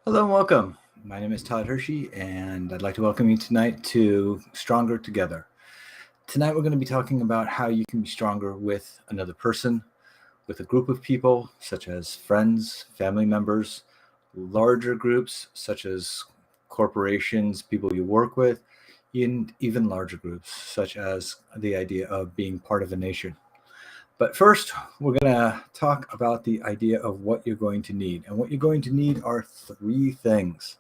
Hello and welcome. My name is Todd Hershey, and I'd like to welcome you tonight to Stronger Together. Tonight, we're going to be talking about how you can be stronger with another person, with a group of people, such as friends, family members, larger groups, such as corporations, people you work with, and even larger groups, such as the idea of being part of a nation. But first, we're going to talk about the idea of what you're going to need. And what you're going to need are three things.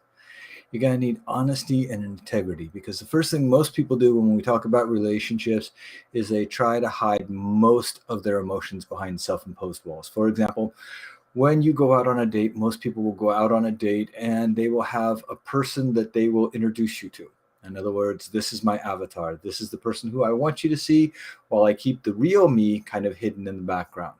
You're going to need honesty and integrity, because the first thing most people do when we talk about relationships is they try to hide most of their emotions behind self-imposed walls. For example, when you go out on a date, most people will go out on a date and they will have a person that they will introduce you to. In other words, this is my avatar. This is the person who I want you to see, while I keep the real me kind of hidden in the background.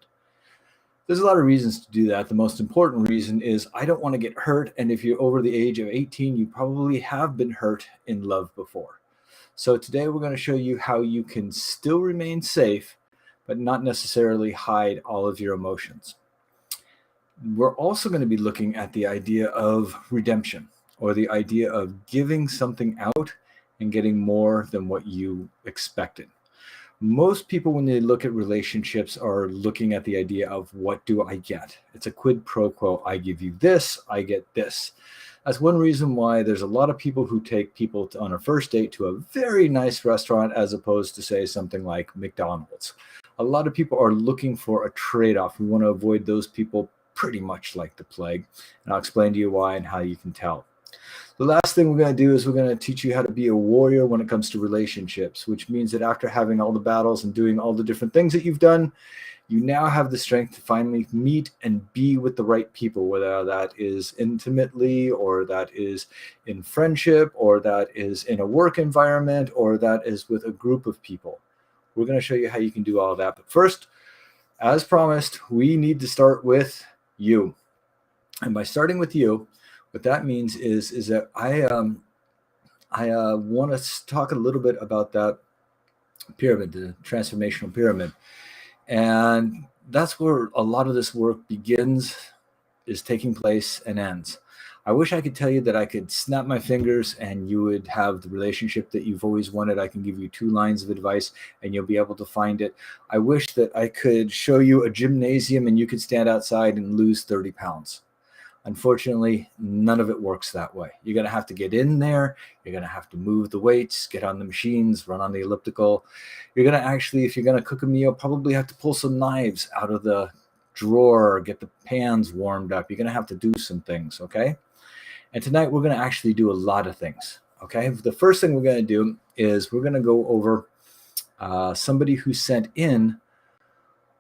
There's a lot of reasons to do that. The most important reason is I don't want to get hurt. And if you're over the age of 18, you probably have been hurt in love before. So today we're going to show you how you can still remain safe, but not necessarily hide all of your emotions. We're also going to be looking at the idea of redemption, or the idea of giving something out and getting more than what you expected. Most people, when they look at relationships, are looking at the idea of what do I get? It's a quid pro quo. I give you this, I get this. That's one reason why there's a lot of people who take people on a first date to a very nice restaurant as opposed to, say, something like McDonald's. A lot of people are looking for a trade-off. We want to avoid those people pretty much like the plague. And I'll explain to you why and how you can tell. The last thing we're going to do is we're going to teach you how to be a warrior when it comes to relationships, which means that after having all the battles and doing all the different things that you've done, you now have the strength to finally meet and be with the right people, whether that is intimately, or that is in friendship, or that is in a work environment, or that is with a group of people. We're going to show you how you can do all of that. But first, as promised, we need to start with you. And by starting with you, what that means is that I want to talk a little bit about that pyramid, the transformational pyramid. And that's where a lot of this work begins, is taking place, and ends. I wish I could tell you that I could snap my fingers and you would have the relationship that you've always wanted. I can give you 2 lines of advice and you'll be able to find it. I wish that I could show you a gymnasium and you could stand outside and lose 30 pounds. Unfortunately, none of it works that way. You're going to have to get in there. You're going to have to move the weights, get on the machines, run on the elliptical. You're going to actually, if you're going to cook a meal, probably have to pull some knives out of the drawer, get the pans warmed up. You're going to have to do some things, okay? And tonight we're going to actually do a lot of things, okay? The first thing we're going to do is we're going to go over somebody who sent in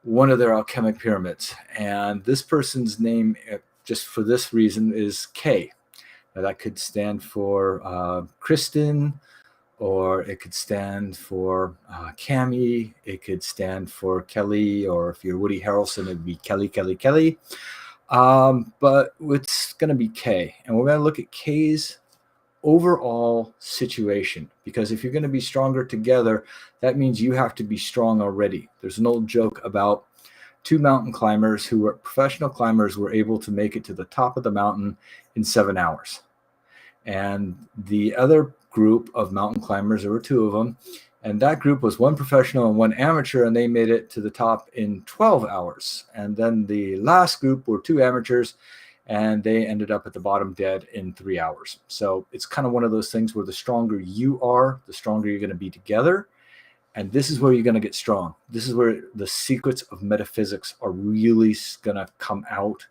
one of their alchemic pyramids. And this person's name, just for this reason, is K. Now, that could stand for Kristen, or it could stand for Cami. It could stand for Kelly, or if you're Woody Harrelson, it'd be Kelly, Kelly, Kelly. But it's going to be K. And we're going to look at K's overall situation, because if you're going to be stronger together, that means you have to be strong already. There's an old joke about 2 mountain climbers who were professional climbers, were able to make it to the top of the mountain in 7 hours. And the other group of mountain climbers, there were 2 of them, and that group was 1 professional and 1 amateur, and they made it to the top in 12 hours. And then the last group were 2 amateurs, and they ended up at the bottom dead in 3 hours. So it's kind of one of those things where the stronger you are, the stronger you're going to be together. And this is where you're going to get strong. This is where the secrets of metaphysics are really going to come out.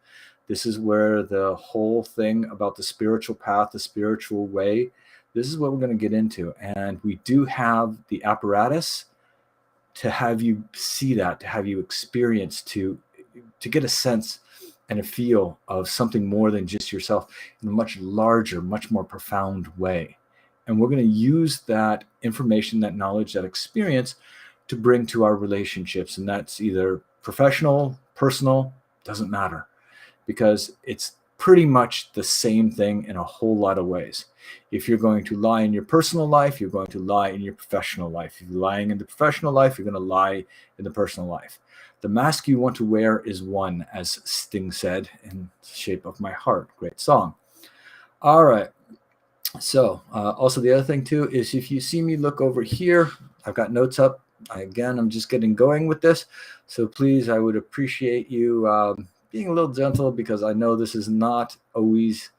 This is where the whole thing about the spiritual path, the spiritual way, this is what we're going to get into. And we do have the apparatus to have you see that, to have you experience, to get a sense and a feel of something more than just yourself in a much larger, much more profound way. And we're going to use that information, that knowledge, that experience to bring to our relationships. And that's either professional, personal, doesn't matter, because it's pretty much the same thing in a whole lot of ways. If you're going to lie in your personal life, you're going to lie in your professional life. If you're lying in the professional life, you're going to lie in the personal life. The mask you want to wear is one, as Sting said in Shape of My Heart. Great song. All right. So also the other thing too is if you see me look over here, I've got notes up. I'm just getting going with this. So please, I would appreciate you being a little gentle because I know this is not always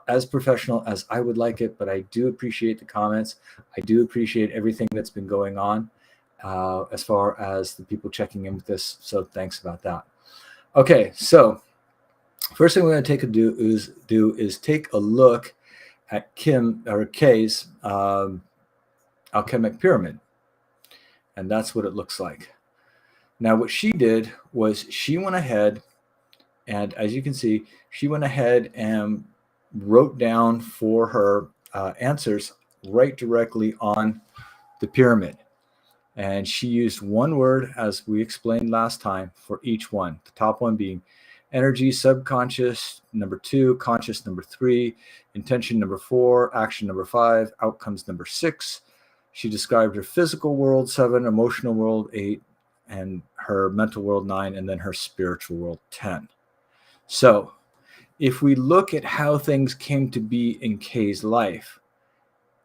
as professional as I would like it, but I do appreciate the comments. I do appreciate everything that's been going on as far as the people checking in with this. So thanks about that. Okay, so first thing we're going to do is take a look at Kay's alchemic pyramid, and that's what it looks like. Now, what she did was she went ahead, and as you can see, she went ahead and wrote down for her answers right directly on the pyramid. And she used one word, as we explained last time, for each one. The top one being energy, subconscious, number 2, conscious, number 3, intention, number 4, action, number 5, outcomes, number 6. She described her physical world, 7, emotional world, 8, and her mental world, 9, and then her spiritual world, 10. So if we look at how things came to be in Kay's life,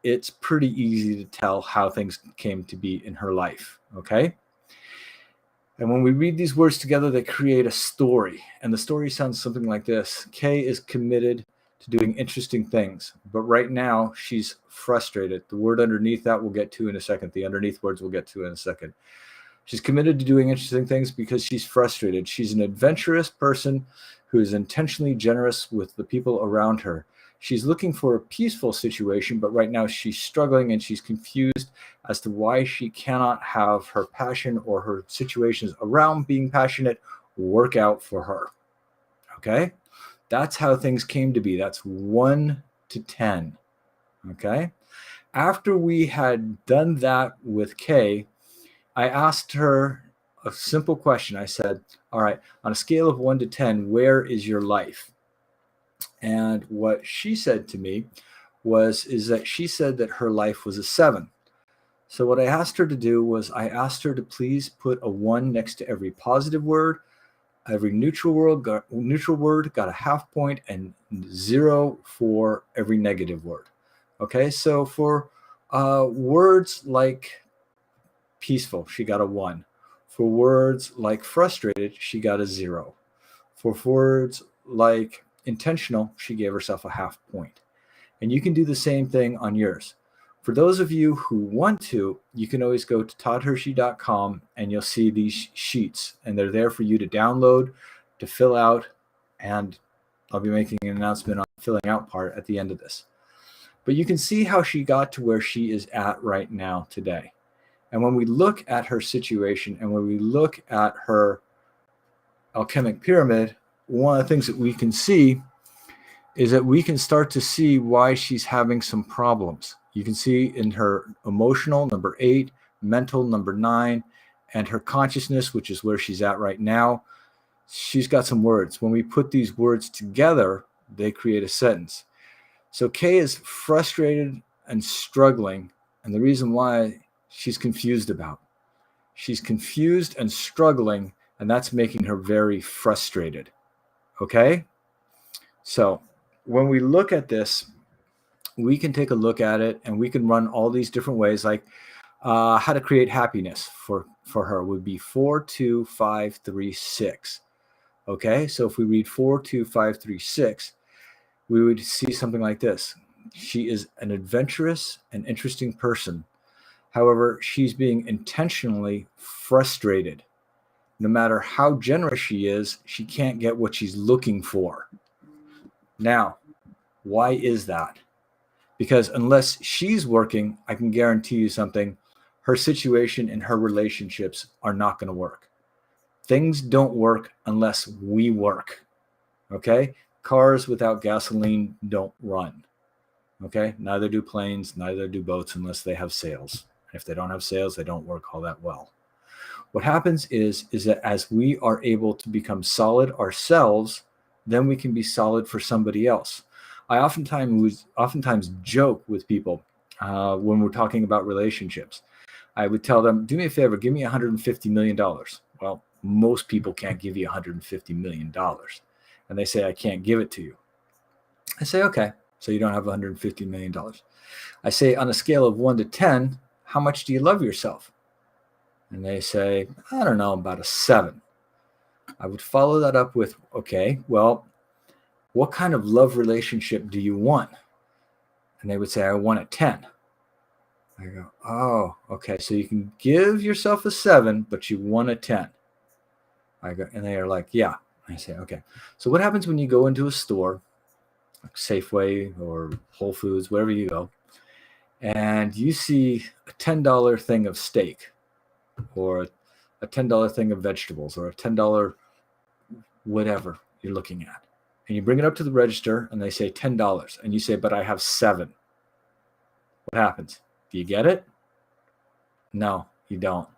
it's pretty easy to tell how things came to be in her life, okay? And when we read these words together, they create a story. And the story sounds something like this. Kay is committed to doing interesting things, but right now she's frustrated. The word underneath that we'll get to in a second. The underneath words we'll get to in a second. She's committed to doing interesting things because she's frustrated. She's an adventurous person who is intentionally generous with the people around her. She's looking for a peaceful situation, but right now she's struggling and she's confused as to why she cannot have her passion or her situations around being passionate work out for her. Okay? That's how things came to be. That's 1 to 10. Okay? After we had done that with Kay, I asked her a simple question. I said, all right, on a scale of 1 to 10, where is your life? And what she said to me is that she said that her life was a 7. So what I asked her to do was I asked her to please put a 1 next to every positive word. Every neutral word got a half point, and 0 for every negative word. Okay, so for words like peaceful, she got a 1. For words like frustrated, she got a 0. For words like intentional, she gave herself a half point. And you can do the same thing on yours. For those of you who want to, you can always go to toddhershey.com and you'll see these sheets, and they're there for you to download, to fill out, and I'll be making an announcement on the filling out part at the end of this. But you can see how she got to where she is at right now today. And when we look at her situation and when we look at her alchemic pyramid, one of the things that we can see is that we can start to see why she's having some problems. You can see in her emotional, number 8, mental, number 9, and her consciousness, which is where she's at right now, she's got some words. When we put these words together, they create a sentence. So Kay is frustrated and struggling, and the reason why she's confused about. She's confused and struggling, and that's making her very frustrated. Okay? So when we look at this, we can take a look at it and we can run all these different ways, like how to create happiness for her would be 4, 2, 5, 3, 6. Okay, so if we read 4, 2, 5, 3, 6, we would see something like this. She is an adventurous and interesting person. However, she's being intentionally frustrated. No matter how generous she is, she can't get what she's looking for. Now, why is that? Because unless she's working, I can guarantee you something, her situation and her relationships are not going to work. Things don't work unless we work. Okay? Cars without gasoline don't run. Okay? Neither do planes, neither do boats unless they have sails. If they don't have sails, they don't work all that well. What happens is that as we are able to become solid ourselves, then we can be solid for somebody else. I oftentimes joke with people when we're talking about relationships. I would tell them, do me a favor, give me $150 million. Well, most people can't give you $150 million. And they say, I can't give it to you. I say, okay, So you don't have $150 million. I say, on a scale of 1 to 10, how much do you love yourself? And they say, I don't know, about a 7. I would follow that up with, okay, well, what kind of love relationship do you want? And they would say, I want a 10. I go, oh, okay. So you can give yourself a 7, but you want a 10. I go, and they are like, yeah. I say, okay. So what happens when you go into a store, like Safeway or Whole Foods, wherever you go, and you see a $10 thing of steak, or a $10 thing of vegetables, or a $10 whatever you're looking at, and you bring it up to the register and they say $10, and you say, but I have 7. What happens? Do you get it? No, you don't.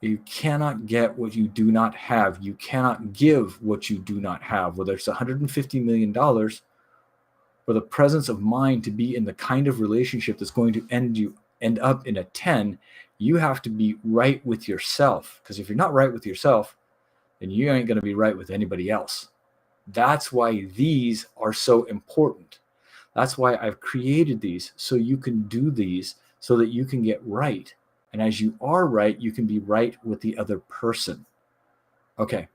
You cannot get what you do not have. You cannot give what you do not have, whether it's $150 million or the presence of mind to be in the kind of relationship that's going to end up in a 10. You have to be right with yourself, because if you're not right with yourself, then you ain't going to be right with anybody else. That's why these are so important. That's why I've created these, so you can do these so that you can get right. And as you are right, you can be right with the other person. Okay,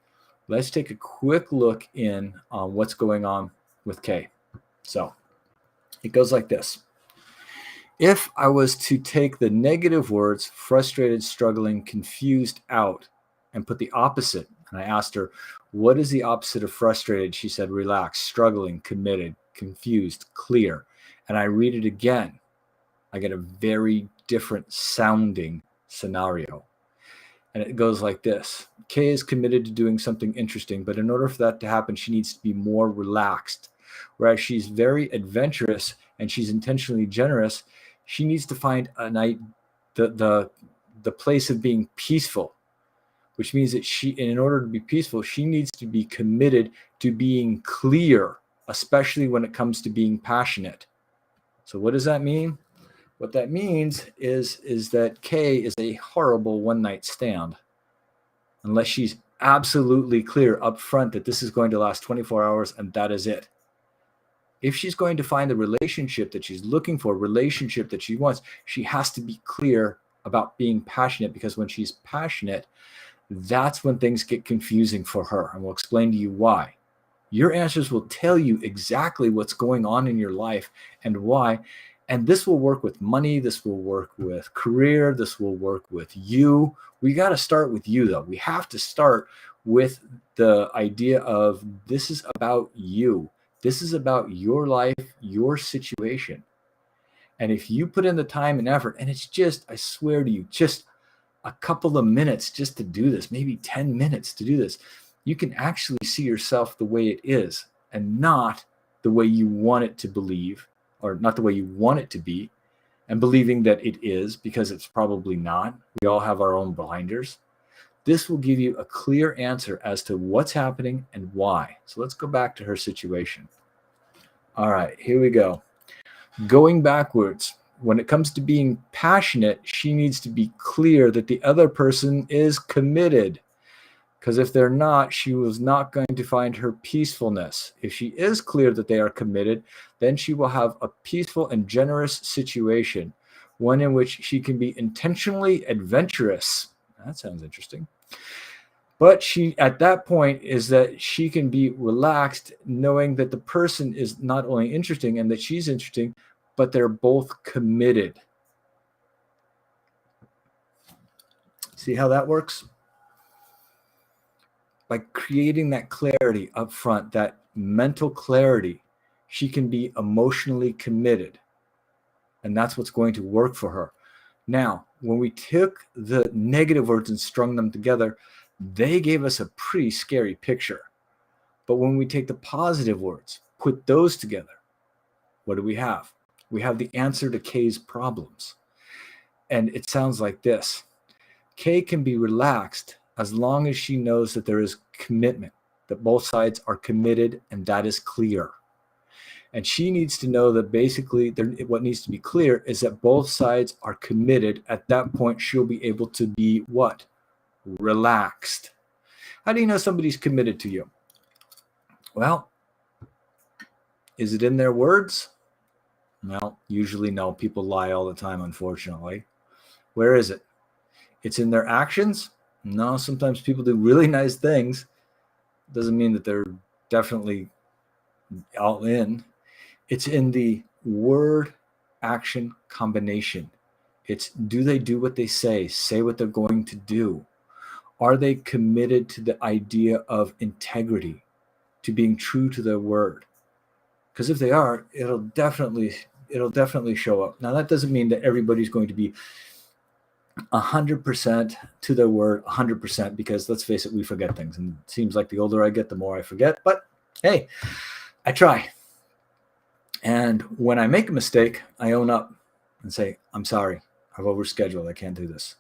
let's take a quick look in on what's going on with Kay. So it goes like this. If I was to take the negative words, frustrated, struggling, confused, out, and put the opposite, and I asked her, what is the opposite of frustrated? She said, relaxed, struggling, committed, confused, clear. And I read it again. I get a very different sounding scenario. And it goes like this. Kay is committed to doing something interesting, but in order for that to happen, she needs to be more relaxed. Whereas she's very adventurous and she's intentionally generous, she needs to find the place of being peaceful, which means that in order to be peaceful, she needs to be committed to being clear, especially when it comes to being passionate. So what does that mean? What that means is that Kay is a horrible one-night stand, unless she's absolutely clear up front that this is going to last 24 hours and that is it. If she's going to find the relationship that she's looking for, relationship that she wants, she has to be clear about being passionate, because when she's passionate, that's when things get confusing for her. And we'll explain to you why. Your answers will tell you exactly what's going on in your life and why. And this will work with money. This will work with career. This will work with you. We got to start with you, though. We have to start with the idea of this is about you. This is about your life, your situation. And if you put in the time and effort, and it's just, I swear to you, just a couple of minutes just to do this, maybe 10 minutes to do this, you can actually see yourself the way it is and not the way you want it to believe, or not the way you want it to be, and believing that it is, because it's probably not. We all have our own blinders. This will give you a clear answer as to what's happening and why. So let's go back to her situation. All right, here we go. Going backwards. When it comes to being passionate, she needs to be clear that the other person is committed. Because if they're not, she was not going to find her peacefulness. If she is clear that they are committed, then she will have a peaceful and generous situation, one in which she can be intentionally adventurous. That sounds interesting. But she, at that point, is that she can be relaxed, knowing that the person is not only interesting and that she's interesting, but they're both committed. See how that works? By creating that clarity up front, that mental clarity, she can be emotionally committed. And that's what's going to work for her. Now, when we took the negative words and strung them together, they gave us a pretty scary picture. But when we take the positive words, put those together, what do we have? We have the answer to Kay's problems. And it sounds like this. Kay can be relaxed as long as she knows that there is commitment, that both sides are committed, and that is clear. And she needs to know that basically what needs to be clear is that both sides are committed. At that point, she'll be able to be what? Relaxed. How do you know somebody's committed to you? Well, Is it in their words? Well, usually no. People lie all the time, unfortunately. Where is it? It's in their actions? No, sometimes people do really nice things. Doesn't mean that they're definitely all in. It's in the word action combination. It's, do they do what they say what they're going to do? Are they committed to the idea of integrity, to being true to their word? Because if they are, it'll definitely show up. Now that doesn't mean that everybody's going to be 100% to their word 100%, because let's face it, we forget things, and it seems like the older I get, the more I forget. But hey, I try. And when I make a mistake, I own up and say, I'm sorry, I've overscheduled, I can't do this.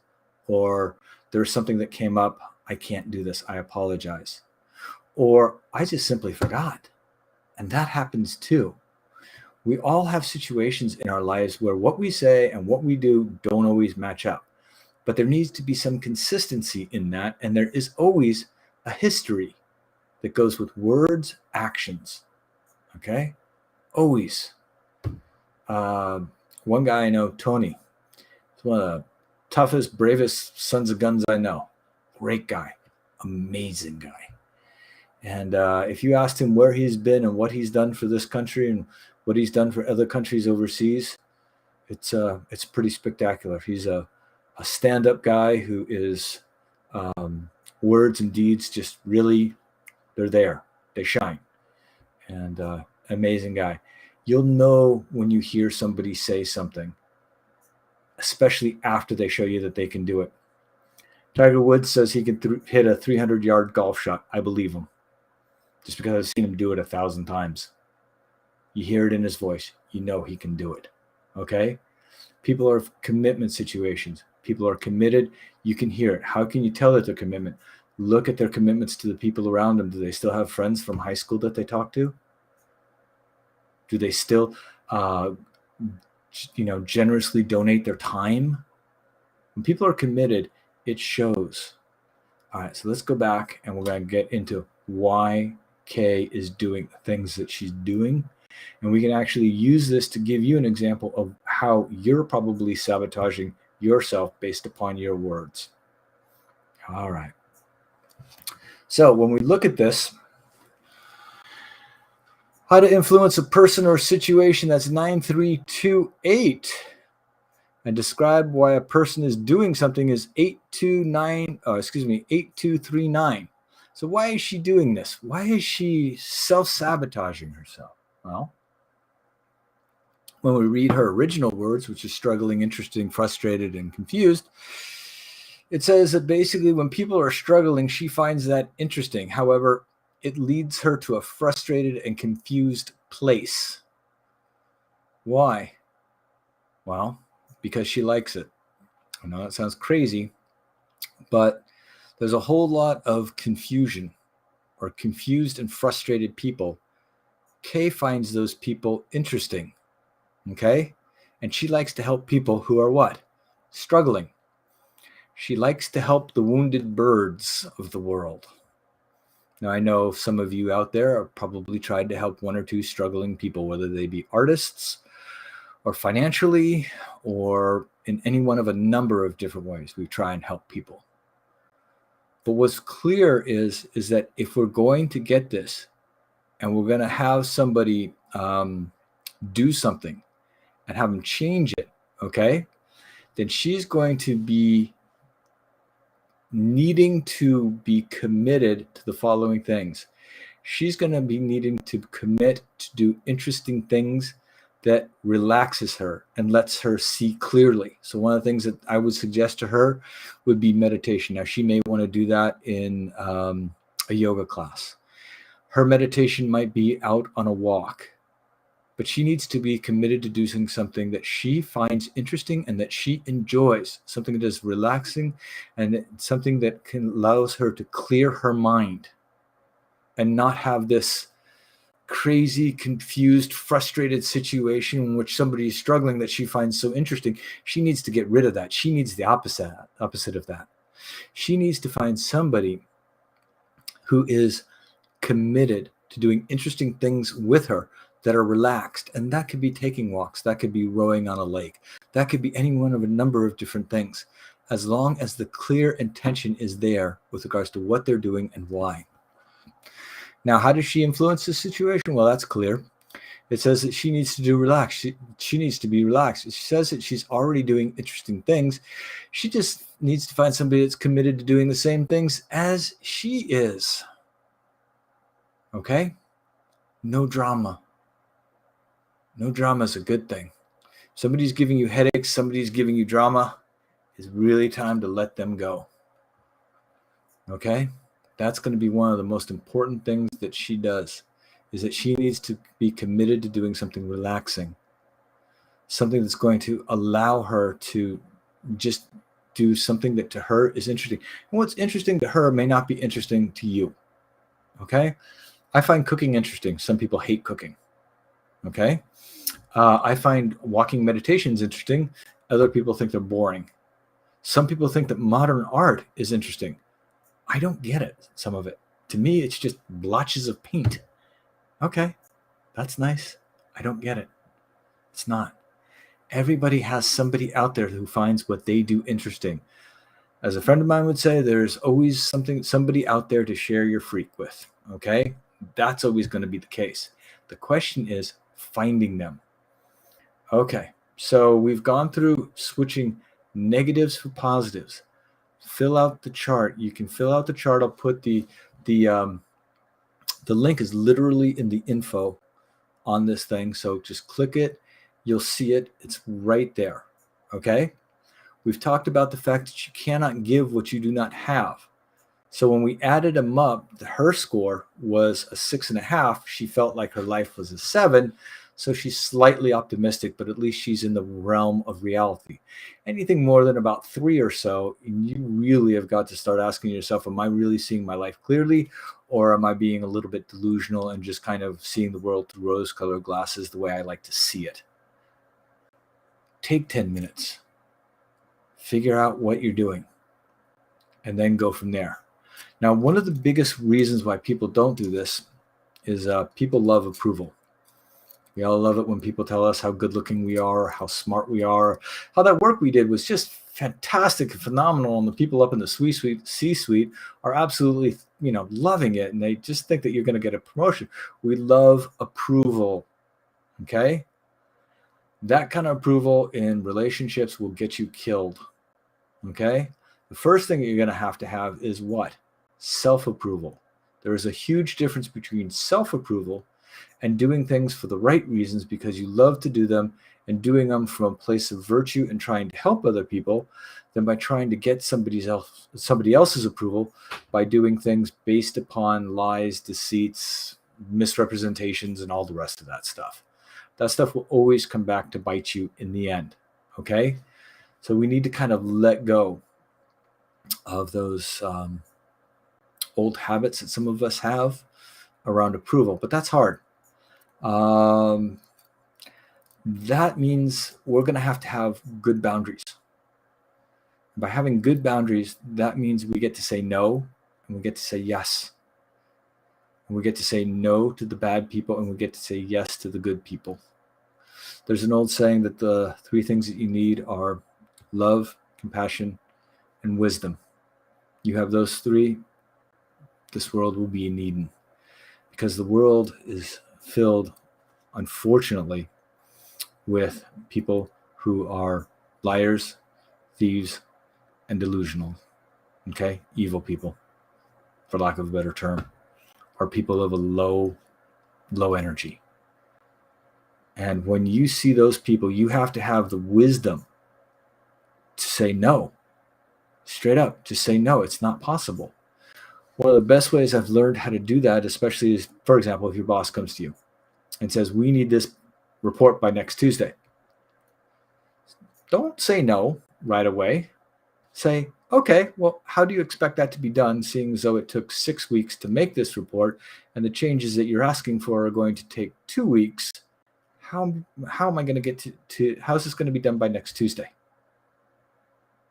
Or there's something that came up, I can't do this, I apologize. Or I just simply forgot. And that happens too. We all have situations in our lives where what we say and what we do don't always match up. But there needs to be some consistency in that. And there is always a history that goes with words, actions. Okay? Always. One guy I know, Tony, he's one of the toughest, bravest sons of guns I know. Great guy. Amazing guy. And if you asked him where he's been and what he's done for this country and what he's done for other countries overseas, it's pretty spectacular. He's a stand-up guy who is words and deeds just really, they're there. They shine. And amazing guy. You'll know when you hear somebody say something, especially after they show you that they can do it. Tiger Woods says he can hit a 300-yard golf shot. I believe him. Just because I've seen him do it 1,000 times. You hear it in his voice. You know he can do it. Okay? People are commitment situations. People are committed. You can hear it. How can you tell that they're commitment? Look at their commitments to the people around them. Do they still have friends from high school that they talk to? Do they still, generously donate their time? When people are committed, it shows. All right, so let's go back and we're going to get into why Kay is doing the things that she's doing. And we can actually use this to give you an example of how you're probably sabotaging yourself based upon your words. All right. So when we look at this, how to influence a person or situation, that's 9328. And describe why a person is doing something is 8239. So why is she doing this? Why is she self-sabotaging herself? Well, when we read her original words, which is struggling, interesting, frustrated, and confused, it says that basically when people are struggling, she finds that interesting. However, it leads her to a frustrated and confused place. Why? Well, because she likes it. I know that sounds crazy, but there's a whole lot of confusion or confused and frustrated people. Kay finds those people interesting, okay? And she likes to help people who are what? Struggling. She likes to help the wounded birds of the world. Now, I know some of you out there have probably tried to help one or two struggling people, whether they be artists or financially or in any one of a number of different ways. We try and help people. But what's clear is that if we're going to get this and we're going to have somebody do something and have them change it, okay, then she's going to be needing to be committed to the following things. She's going to be needing to commit to do interesting things that relaxes her and lets her see clearly. So one of the things that I would suggest to her would be meditation. Now, she may want to do that in a yoga class. Her meditation might be out on a walk, but she needs to be committed to doing something that she finds interesting and that she enjoys, something that is relaxing and something that allows her to clear her mind and not have this crazy, confused, frustrated situation in which somebody is struggling that she finds so interesting. She needs to get rid of that. She needs the opposite of that. She needs to find somebody who is committed to doing interesting things with her that are relaxed. And that could be taking walks. That could be rowing on a lake. That could be any one of a number of different things, as long as the clear intention is there with regards to what they're doing and why. Now, how does she influence the situation? Well, that's clear. It says that she needs to do relax. She needs to be relaxed. She says that she's already doing interesting things. She just needs to find somebody that's committed to doing the same things as she is. Okay? No drama. No drama is a good thing. Somebody's giving you headaches, somebody's giving you drama. It's really time to let them go. Okay? That's going to be one of the most important things that she does, is that she needs to be committed to doing something relaxing, something that's going to allow her to just do something that to her is interesting. And what's interesting to her may not be interesting to you. Okay? I find cooking interesting. Some people hate cooking. Okay? I find walking meditations interesting. Other people think they're boring. Some people think that modern art is interesting. I don't get it, some of it. To me, it's just blotches of paint. Okay, that's nice. I don't get it. It's not. Everybody has somebody out there who finds what they do interesting. As a friend of mine would say, there's always somebody out there to share your freak with. Okay, that's always going to be the case. The question is finding them. Okay, so we've gone through switching negatives for positives. Fill out the chart. You can fill out the chart. I'll put the link is literally in the info on this thing. So just click it. You'll see it. It's right there. Okay. We've talked about the fact that you cannot give what you do not have. So when we added them up, her score was a 6.5. She felt like her life was a 7. So she's slightly optimistic, but at least she's in the realm of reality. Anything more than about 3 or so, you really have got to start asking yourself, am I really seeing my life clearly? Or am I being a little bit delusional and just kind of seeing the world through rose-colored glasses the way I like to see it? Take 10 minutes. Figure out what you're doing. And then go from there. Now, one of the biggest reasons why people don't do this is people love approval. We all love it when people tell us how good looking we are, how smart we are, how that work we did was just fantastic and phenomenal. And the people up in the C-suite are absolutely, loving it. And they just think that you're going to get a promotion. We love approval. Okay. That kind of approval in relationships will get you killed. Okay. The first thing that you're going to have is what? Self-approval. There is a huge difference between self-approval and doing things for the right reasons because you love to do them and doing them from a place of virtue and trying to help other people than by trying to get somebody else's approval by doing things based upon lies, deceits, misrepresentations, and all the rest of that stuff. That stuff will always come back to bite you in the end. Okay? So we need to kind of let go of those old habits that some of us have around approval, but that's hard. That means we're going to have good boundaries. By having good boundaries, that means we get to say no and we get to say yes. And we get to say no to the bad people and we get to say yes to the good people. There's an old saying that the 3 things that you need are love, compassion, and wisdom. You have those 3, this world will be in Eden. Because the world is filled, unfortunately, with people who are liars, thieves, and delusional. Okay? Evil people, for lack of a better term, are people of a low energy. And when you see those people, you have to have the wisdom to say no. Straight up, just say no. It's not possible. One of the best ways I've learned how to do that, especially is, for example, if your boss comes to you and says, we need this report by next Tuesday. Don't say no right away. Say, okay, well, how do you expect that to be done, seeing as though it took 6 weeks to make this report and the changes that you're asking for are going to take 2 weeks? How am I going to get to how's this going to be done by next Tuesday?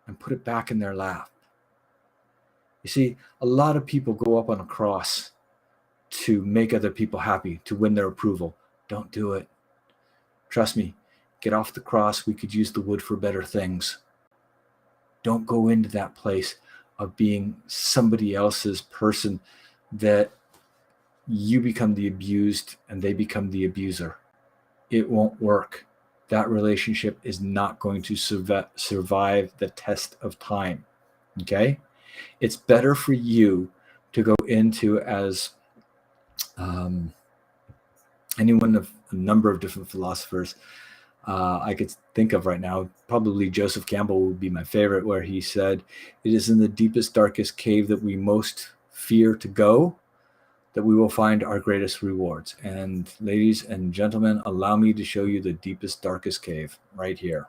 And put it back in their lap. You see, a lot of people go up on a cross to make other people happy, to win their approval. Don't do it. Trust me, get off the cross. We could use the wood for better things. Don't go into that place of being somebody else's person that you become the abused and they become the abuser. It won't work. That relationship is not going to survive the test of time. Okay? It's better for you to go into, as anyone of a number of different philosophers I could think of right now, probably Joseph Campbell would be my favorite, where he said, "It is in the deepest, darkest cave that we most fear to go that we will find our greatest rewards." And ladies and gentlemen, allow me to show you the deepest, darkest cave right here.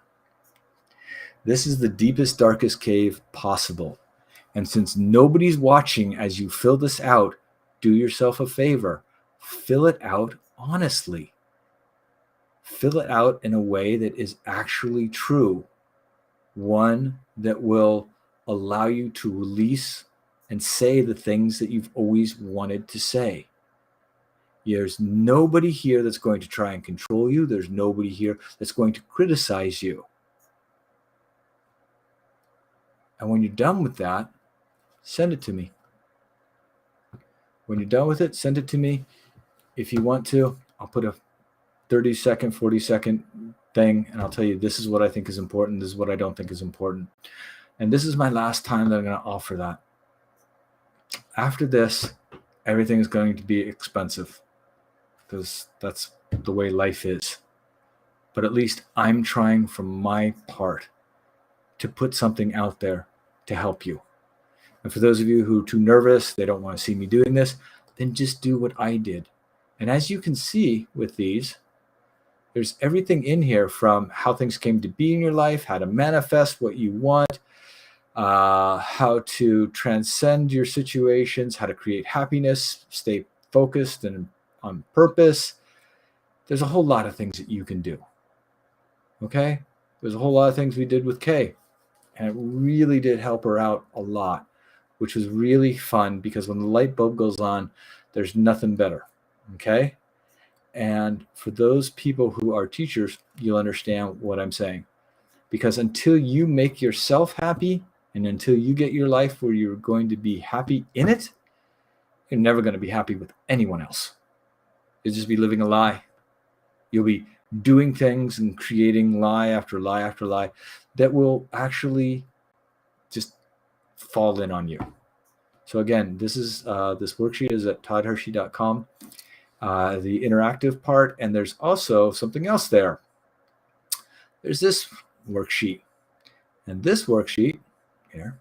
This is the deepest, darkest cave possible. And since nobody's watching as you fill this out, do yourself a favor. Fill it out honestly. Fill it out in a way that is actually true. One that will allow you to release and say the things that you've always wanted to say. There's nobody here that's going to try and control you. There's nobody here that's going to criticize you. And when you're done with that, send it to me. When you're done with it, send it to me. If you want to, I'll put a 30-second, 40-second thing, and I'll tell you, this is what I think is important. This is what I don't think is important. And this is my last time that I'm going to offer that. After this, everything is going to be expensive because that's the way life is. But at least I'm trying from my part to put something out there to help you. And for those of you who are too nervous, they don't want to see me doing this, then just do what I did. And as you can see with these, there's everything in here from how things came to be in your life, how to manifest what you want, how to transcend your situations, how to create happiness, stay focused and on purpose. There's a whole lot of things that you can do. Okay? There's a whole lot of things we did with Kay. And it really did help her out a lot, which was really fun because when the light bulb goes on, there's nothing better. Okay? And for those people who are teachers, you'll understand what I'm saying. Because until you make yourself happy and until you get your life where you're going to be happy in it, you're never going to be happy with anyone else. You'll just be living a lie. You'll be doing things and creating lie after lie after lie that will actually just fall in on you. So again, this worksheet is at toddhershey.com. The interactive part, and there's also something else there. There's this worksheet, and this worksheet here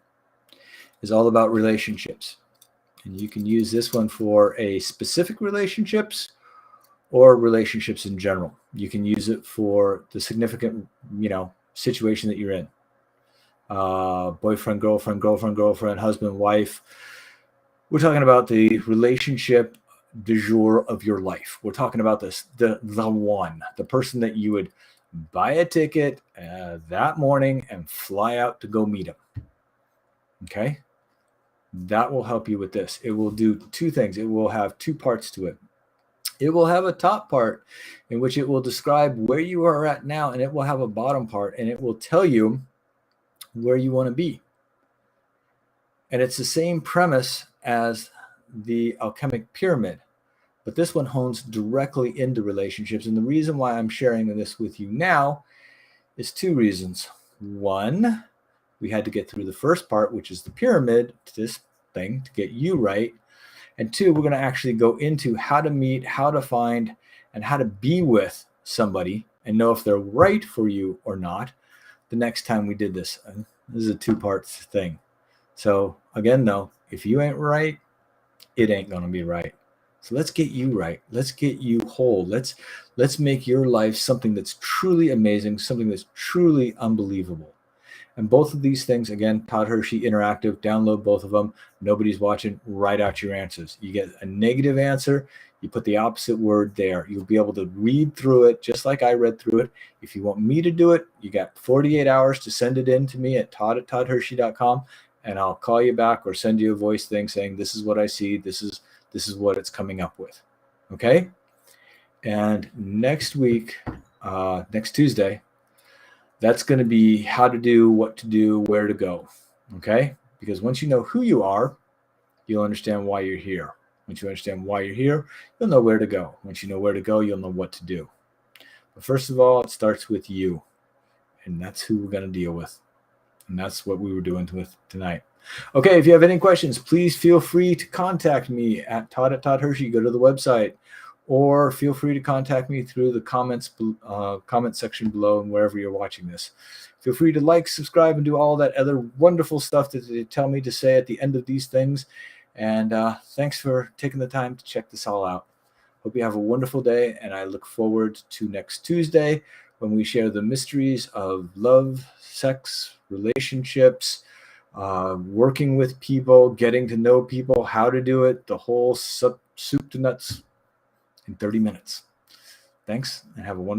is all about relationships, and you can use this one for a specific relationships or relationships in general. You can use it for the significant, situation that you're in. Boyfriend, girlfriend, husband, wife. We're talking about the relationship du jour of your life. We're talking about this, the one, the person that you would buy a ticket that morning and fly out to go meet him. Okay? That will help you with this. It will do two things. It will have two parts to it. It will have a top part in which it will describe where you are at now, and it will have a bottom part, and it will tell you where you want to be. And it's the same premise as the alchemic pyramid, but this one hones directly into relationships. And the reason why I'm sharing this with you now is two reasons. One, we had to get through the first part, which is the pyramid, to this thing to get you right. And two, we're going to actually go into how to meet, how to find, and how to be with somebody and know if they're right for you or not the next time we did this. And this is a two-part thing. So again, though, if you ain't right, it ain't going to be right. So let's get you right. Let's get you whole. Let's make your life something that's truly amazing, something that's truly unbelievable. And both of these things, again, Todd Hershey Interactive, download both of them. Nobody's watching, write out your answers. You get a negative answer, you put the opposite word there. You'll be able to read through it just like I read through it. If you want me to do it, you got 48 hours to send it in to me at todd@toddhershey.com, and I'll call you back or send you a voice thing saying, this is what I see, this is what it's coming up with. Okay? And next week, next Tuesday, that's going to be how to do, what to do, where to go. Okay? Because once you know who you are, you'll understand why you're here. Once you understand why you're here, you'll know where to go. Once you know where to go, you'll know what to do. But first of all, it starts with you. And that's who we're going to deal with. And that's what we were doing with tonight. Okay, if you have any questions, please feel free to contact me at Todd@Todd Hershey. Go to the website, or feel free to contact me through the comment section below and wherever you're watching this. Feel free to like, subscribe, and do all that other wonderful stuff that they tell me to say at the end of these things. And thanks for taking the time to check this all out. Hope you have a wonderful day, and I look forward to next Tuesday when we share the mysteries of love, sex, relationships, working with people, getting to know people, how to do it, the whole soup to nuts in 30 minutes. Thanks, and have a wonderful